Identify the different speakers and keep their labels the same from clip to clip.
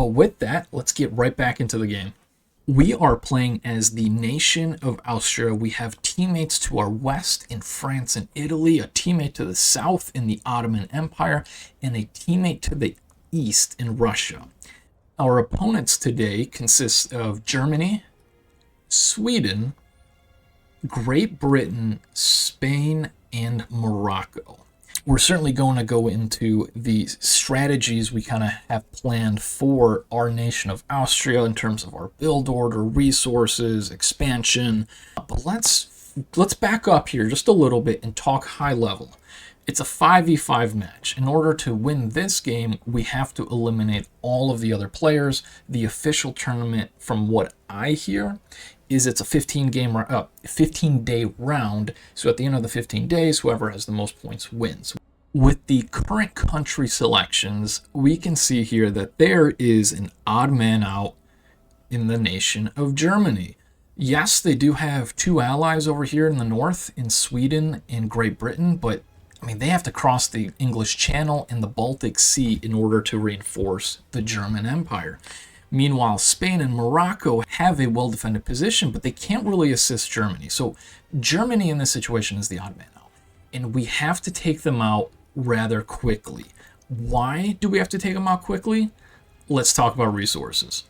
Speaker 1: But with that, let's get right back into the game. We are playing as the nation of Austria. We have teammates to our west in France and Italy, a teammate to the south in the Ottoman Empire, and a teammate to the east in Russia. Our opponents today consist of Germany, Sweden, Great Britain, Spain, and Morocco. We're certainly going to go into the strategies we kind of have planned for our nation of Austria in terms of our build order, resources, expansion. But let's back up here just a little bit and talk high level. It's a 5v5 match. In order to win this game, we have to eliminate all of the other players. The official tournament, from what I hear, is it's a 15-day round. So at the end of the 15 days, whoever has the most points wins. With the current country selections, we can see here that there is an odd man out in the nation of Germany. Yes, they do have two allies over here in the north, in Sweden and Great Britain, but I mean, they have to cross the English Channel and the Baltic Sea in order to reinforce the German Empire. Meanwhile, Spain and Morocco have a well-defended position, but they can't really assist Germany. So Germany in this situation is the odd man out, and we have to take them out rather quickly. Why do we have to take them out quickly? Let's talk about resources.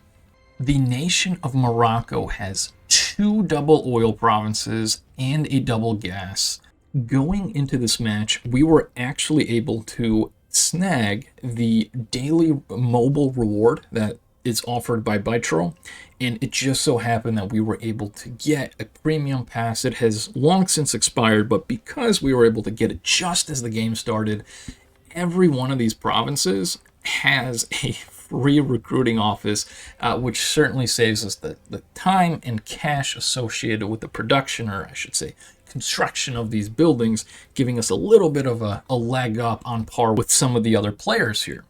Speaker 1: The nation of Morocco has 2 double oil provinces and a double gas. Going into this match, we were actually able to snag the daily mobile reward that is offered by Bytro, and it just so happened that we were able to get a premium pass. It has long since expired, but because we were able to get it just as the game started, every one of these provinces has a free recruiting office, which certainly saves us the time and cash associated with the production, or I should say construction, of these buildings, giving us a little bit of a leg up on par with some of the other players here.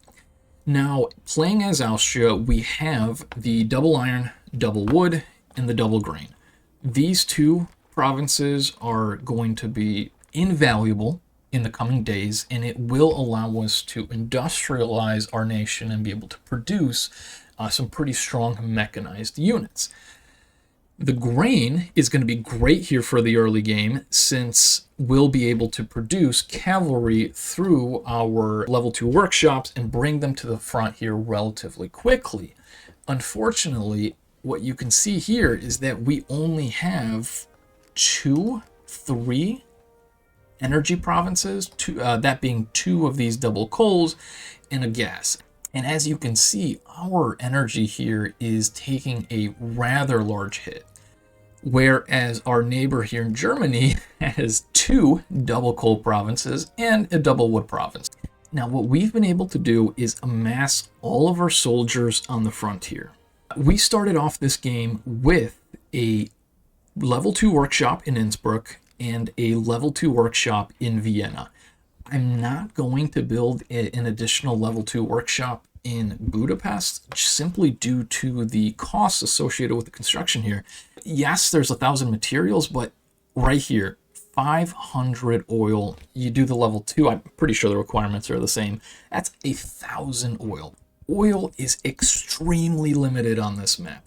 Speaker 1: Now, playing as Austria, we have the double iron, double wood, and the double grain. These 2 provinces are going to be invaluable in the coming days, and it will allow us to industrialize our nation and be able to produce some pretty strong mechanized units. The grain is going to be great here for the early game, since we'll be able to produce cavalry through our level 2 workshops and bring them to the front here relatively quickly. Unfortunately, what you can see here is that we only have 3 energy provinces, that being 2 of these double coals and a gas. And as you can see, our energy here is taking a rather large hit, whereas our neighbor here in Germany has 2 double coal provinces and a double wood province. Now, what we've been able to do is amass all of our soldiers on the frontier. We started off this game with a level 2 workshop in Innsbruck and a level 2 workshop in Vienna. I'm not going to build an additional level 2 workshop in Budapest, simply due to the costs associated with the construction here. Yes, there's 1,000 materials, but right here, 500 oil. You do the level 2, I'm pretty sure the requirements are the same. That's 1,000 oil. Oil is extremely limited on this map.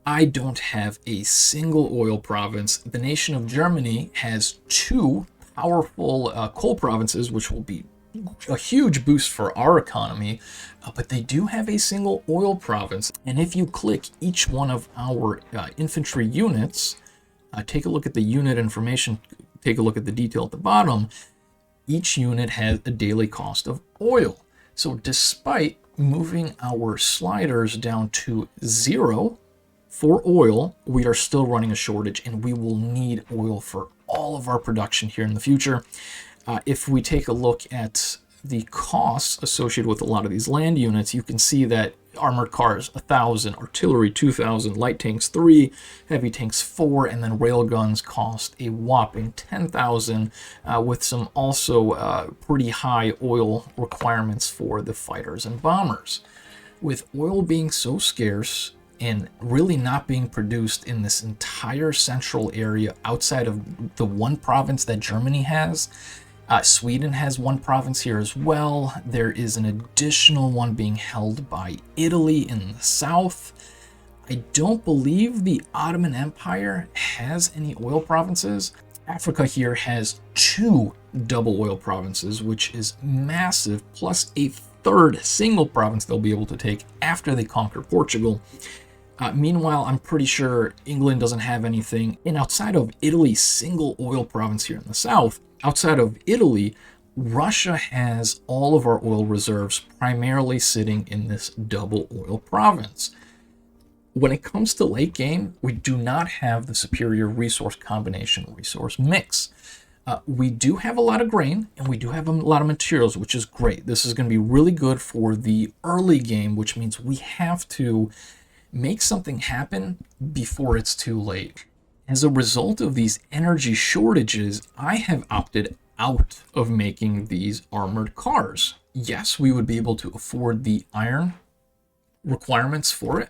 Speaker 1: I don't have a single oil province. The nation of Germany has 2 powerful coal provinces, which will be a huge boost for our economy, but they do have a single oil province. And if you click each one of our infantry units, take a look at the unit information, take a look at the detail at the bottom, each unit has a daily cost of oil. So despite moving our sliders down to 0 for oil, we are still running a shortage, and we will need oil for all of our production here in the future. If we take a look at the costs associated with a lot of these land units, you can see that armored cars 1,000, artillery 2,000, light tanks 3, heavy tanks 4, and then railguns cost a whopping 10,000, with some also pretty high oil requirements for the fighters and bombers. With oil being so scarce and really not being produced in this entire central area outside of the one province that Germany has, Sweden has one province here as well. There is an additional one being held by Italy in the south. I don't believe the Ottoman Empire has any oil provinces. Africa here has 2 double oil provinces, which is massive, plus a third single province they'll be able to take after they conquer Portugal. Meanwhile, I'm pretty sure England doesn't have anything. And outside of Italy's single oil province here in the south, outside of Italy, Russia has all of our oil reserves primarily sitting in this double oil province. When it comes to late game, we do not have the superior resource combination resource mix. We do have a lot of grain and we do have a lot of materials, which is great. This is going to be really good for the early game, which means we have to make something happen before it's too late. As a result of these energy shortages, I have opted out of making these armored cars. Yes, we would be able to afford the iron requirements for it.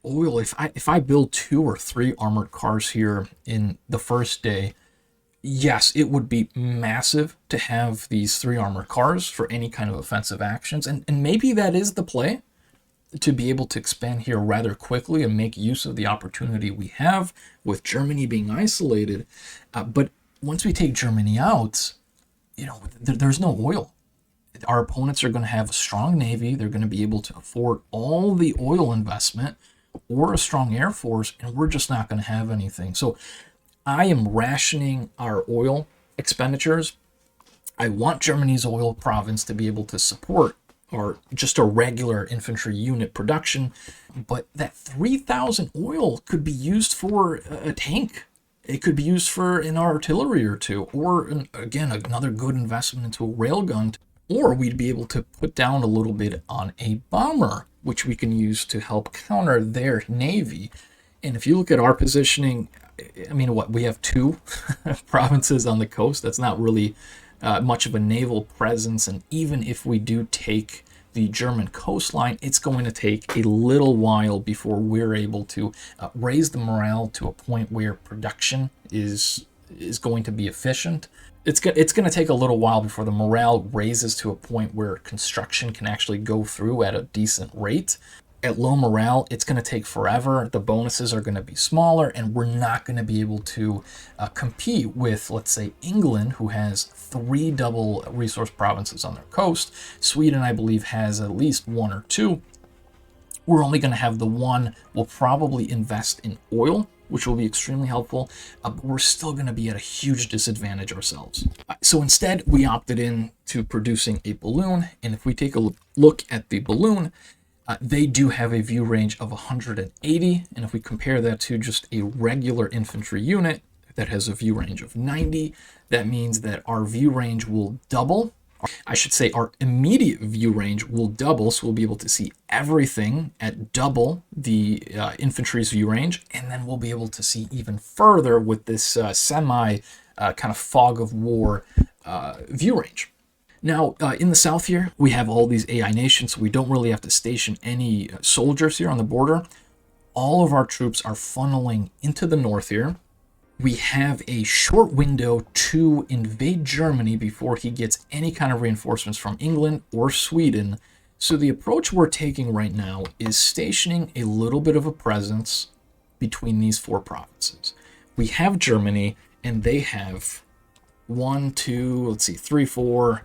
Speaker 1: Oil, if I build 2 or 3 armored cars here in the first day, yes, it would be massive to have these 3 armored cars for any kind of offensive actions. And maybe that is the play, to be able to expand here rather quickly and make use of the opportunity we have with Germany being isolated. But once we take Germany out, there's no oil. Our opponents are going to have a strong navy. They're going to be able to afford all the oil investment or a strong air force, and we're just not going to have anything. So I am rationing our oil expenditures. I want Germany's oil province to be able to support or just a regular infantry unit production, but that 3,000 oil could be used for a tank. It could be used for an artillery or 2, or again, another good investment into a railgun, or we'd be able to put down a little bit on a bomber, which we can use to help counter their navy. And if you look at our positioning, I mean, we have 2 provinces on the coast. That's not really much of a naval presence, and even if we do take the German coastline, it's going to take a little while before we're able to raise the morale to a point where production is going to be efficient. It's going to take a little while before the morale raises to a point where construction can actually go through at a decent rate. At low morale, it's going to take forever. The bonuses are going to be smaller, and we're not going to be able to compete with, let's say, England, who has 3 double resource provinces on their coast. Sweden, I believe, has at least 1 or 2. We're only going to have the 1. We'll probably invest in oil, which will be extremely helpful, but we're still going to be at a huge disadvantage ourselves. So instead, we opted in to producing a balloon, and if we take a look at the balloon, they do have a view range of 180, and if we compare that to just a regular infantry unit that has a view range of 90, that means that our view range will double. I should say our immediate view range will double, so we'll be able to see everything at double the infantry's view range, and then we'll be able to see even further with this semi kind of fog of war view range. Now, in the south here, we have all these AI nations, so we don't really have to station any soldiers here on the border. All of our troops are funneling into the north here. We have a short window to invade Germany before he gets any kind of reinforcements from England or Sweden. So the approach we're taking right now is stationing a little bit of a presence between these 4 provinces. We have Germany, and they have 3, 4,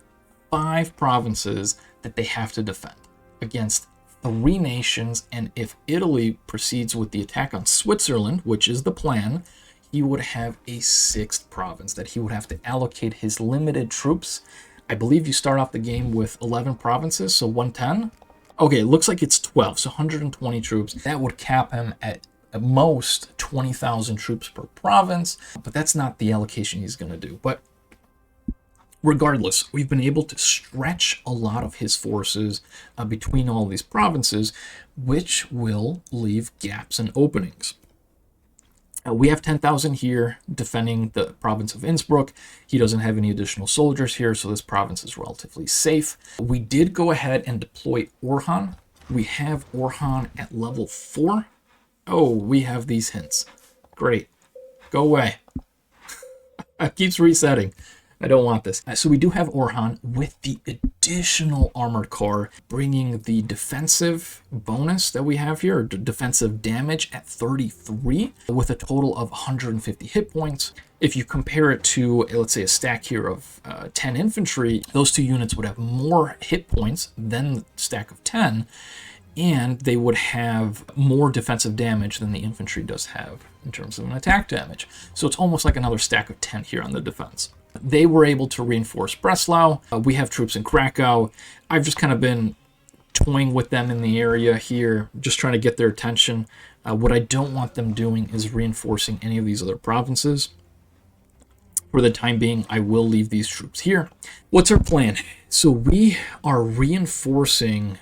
Speaker 1: 5 provinces that they have to defend against 3 nations, and if Italy proceeds with the attack on Switzerland, which is the plan, he would have a 6th province that he would have to allocate his limited troops. I believe you start off the game with 11 provinces, so 110. Okay, it looks like it's 12, so 120 troops. That would cap him at most 20,000 troops per province, but that's not the allocation he's going to do. But regardless, we've been able to stretch a lot of his forces between all these provinces, which will leave gaps and openings. We have 10,000 here defending the province of Innsbruck. He doesn't have any additional soldiers here, so this province is relatively safe. We did go ahead and deploy Orhan. We have Orhan at level 4. Oh, we have these hints. Great. Go away. It keeps resetting. I don't want this. So we do have Orhan with the additional armored car, bringing the defensive bonus that we have here, or defensive damage at 33, with a total of 150 hit points. If you compare it to, let's say, a stack here of 10 infantry, those two units would have more hit points than the stack of 10, and they would have more defensive damage than the infantry does have in terms of an attack damage. So it's almost like another stack of 10 here on the defense. They were able to reinforce Breslau. We have troops in Krakow. I've just kind of been toying with them in the area here, just trying to get their attention. What I don't want them doing is reinforcing any of these other provinces. For the time being, I will leave these troops here. What's our plan? So we are reinforcing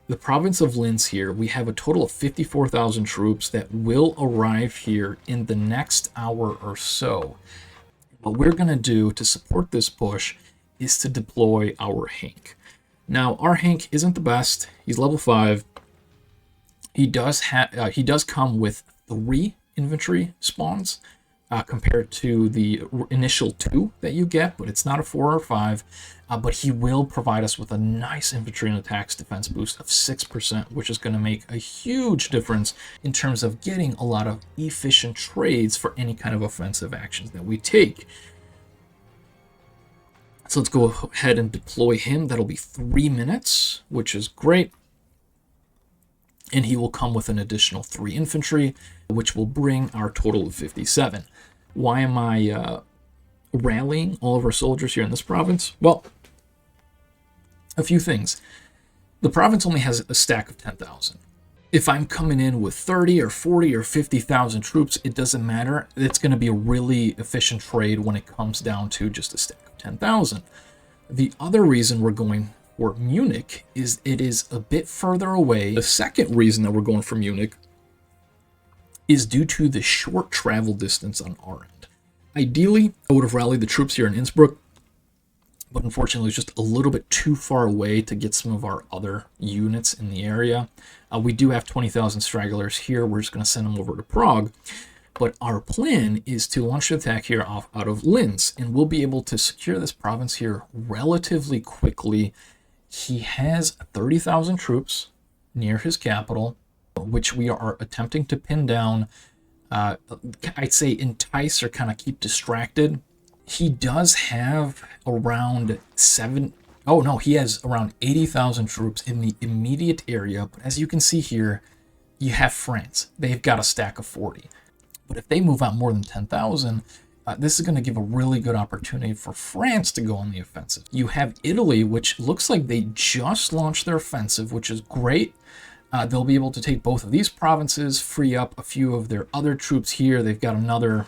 Speaker 1: the province of Linz here. We have a total of 54,000 troops that will arrive here in the next hour or so. What we're going to do to support this push is to deploy our Hank. Now, our Hank isn't the best. He's level 5. He does come with 3 infantry spawns compared to the initial 2 that you get, but it's not a 4 or 5. But he will provide us with a nice infantry and attacks defense boost of 6%, which is going to make a huge difference in terms of getting a lot of efficient trades for any kind of offensive actions that we take. So let's go ahead and deploy him. That'll be 3 minutes, which is great. And he will come with an additional 3 infantry, which will bring our total of 57. Why am I rallying all of our soldiers here in this province? Well, a few things. The province only has a stack of 10,000. If I'm coming in with 30 or 40 or 50,000 troops, it doesn't matter. It's going to be a really efficient trade when it comes down to just a stack of 10,000. The other reason we're going for Munich is it is a bit further away. The second reason that we're going for Munich is due to the short travel distance on our end. Ideally, I would have rallied the troops here in Innsbruck, but unfortunately it's just a little bit too far away to get some of our other units in the area. We do have 20,000 stragglers here. We're just going to send them over to Prague. But our plan is to launch an attack here out of Linz, and we'll be able to secure this province here relatively quickly. He has 30,000 troops near his capital, which we are attempting to pin down. I'd say entice or kind of keep distracted. He does have around he has around 80,000 troops in the immediate area. But as you can see here, you have France. They've got a stack of 40. But if they move out more than 10,000, this is going to give a really good opportunity for France to go on the offensive. You have Italy, which looks like they just launched their offensive, which is great. They'll be able to take both of these provinces, free up a few of their other troops here. They've got another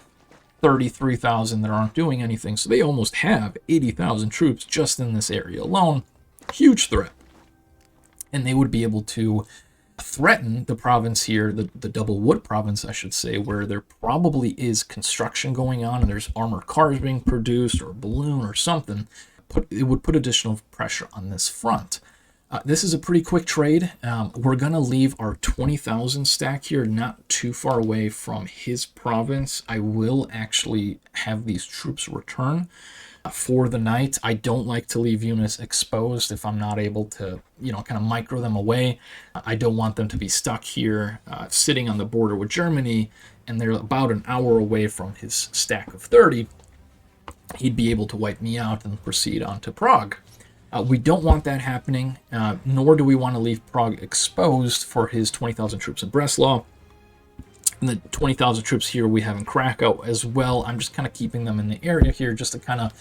Speaker 1: 33,000 that aren't doing anything. So they almost have 80,000 troops just in this area alone. Huge threat. And they would be able to threaten the province here, the Double Wood province, I should say, where there probably is construction going on and there's armored cars being produced or a balloon or something. It would put additional pressure on this front. This is a pretty quick trade. We're going to leave our 20,000 stack here not too far away from his province. I will actually have these troops return for the night. I don't like to leave units exposed if I'm not able to, kind of micro them away. I don't want them to be stuck here sitting on the border with Germany, and they're about an hour away from his stack of 30. He'd be able to wipe me out and proceed on to Prague. We don't want that happening, nor do we want to leave Prague exposed for his 20,000 troops in Breslau. And the 20,000 troops here we have in Krakow as well. I'm just kind of keeping them in the area here just to kind of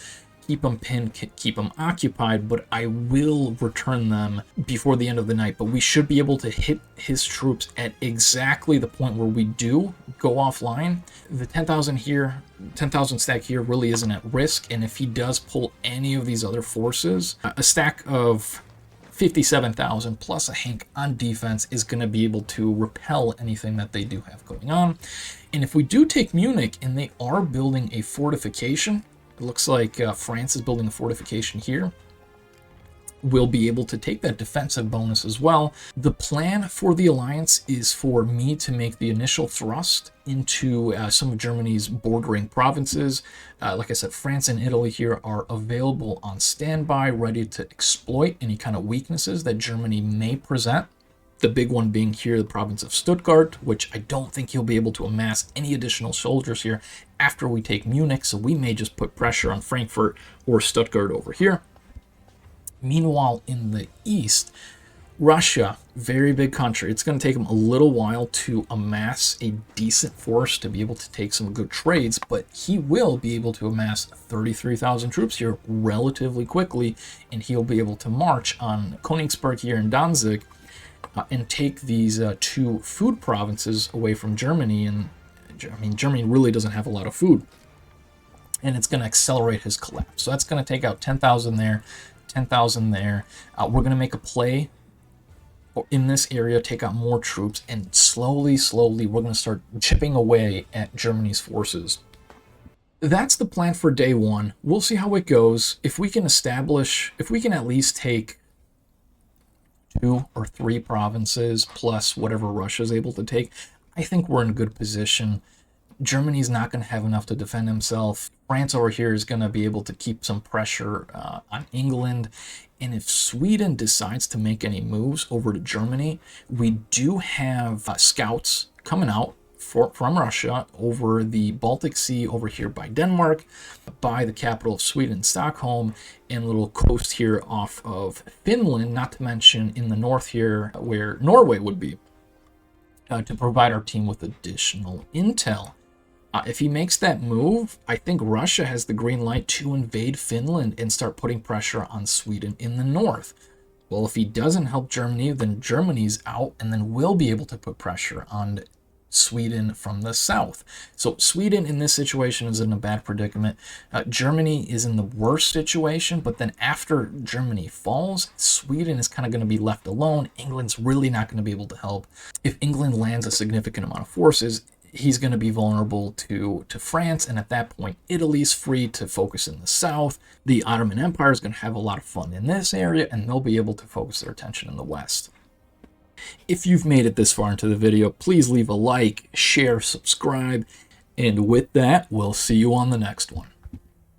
Speaker 1: keep them pinned, keep them occupied, but I will return them before the end of the night. But we should be able to hit his troops at exactly the point where we do go offline. The 10,000 here, 10,000 stack here really isn't at risk, and if he does pull any of these other forces, a stack of 57,000 plus a Hank on defense is going to be able to repel anything that they do have going on. And if we do take Munich and they are building a fortification, it looks like France is building a fortification here. will be able to take that defensive bonus as well. The plan for the alliance is for me to make the initial thrust into some of Germany's bordering provinces. Like I said, France and Italy here are available on standby, ready to exploit any kind of weaknesses that Germany may present. The big one being here, the province of Stuttgart, which I don't think he'll be able to amass any additional soldiers here after we take Munich, so we may just put pressure on Frankfurt or Stuttgart over here. Meanwhile, in the east, Russia, very big country. It's going to take them a little while to amass a decent force to be able to take some good trades, but he will be able to amass 33,000 troops here relatively quickly, and he'll be able to march on Königsberg here in Danzig and take these two food provinces away from Germany. And I mean, Germany really doesn't have a lot of food, and it's going to accelerate his collapse. So that's going to take out 10,000 there, 10,000 there. We're going to make a play in this area, take out more troops, and slowly, we're going to start chipping away at Germany's forces. That's the plan for day one. We'll see how it goes. If we can at least take 2 or 3 provinces plus whatever Russia's able to take, I think we're in a good position. Germany's not going to have enough to defend himself. France over here is going to be able to keep some pressure on England. And if Sweden decides to make any moves over to Germany, we do have scouts coming out from Russia over the Baltic Sea over here by Denmark, by the capital of Sweden, Stockholm, and a little coast here off of Finland, not to mention in the north here where Norway would be, to provide our team with additional intel. If he makes that move, I think Russia has the green light to invade Finland and start putting pressure on Sweden in the north. Well, if he doesn't help Germany, then Germany's out, and then we'll be able to put pressure on Sweden from the south. So Sweden in this situation is in a bad predicament. Germany is in the worst situation, but then after Germany falls, Sweden is kind of going to be left alone. England's really not going to be able to help. If England lands a significant amount of forces, he's going to be vulnerable to France, and at that point, Italy's free to focus in the south. The Ottoman Empire is going to have a lot of fun in this area, and they'll be able to focus their attention in the west. If you've made it this far into the video, please leave a like, share, subscribe, and with that, we'll see you on the next one.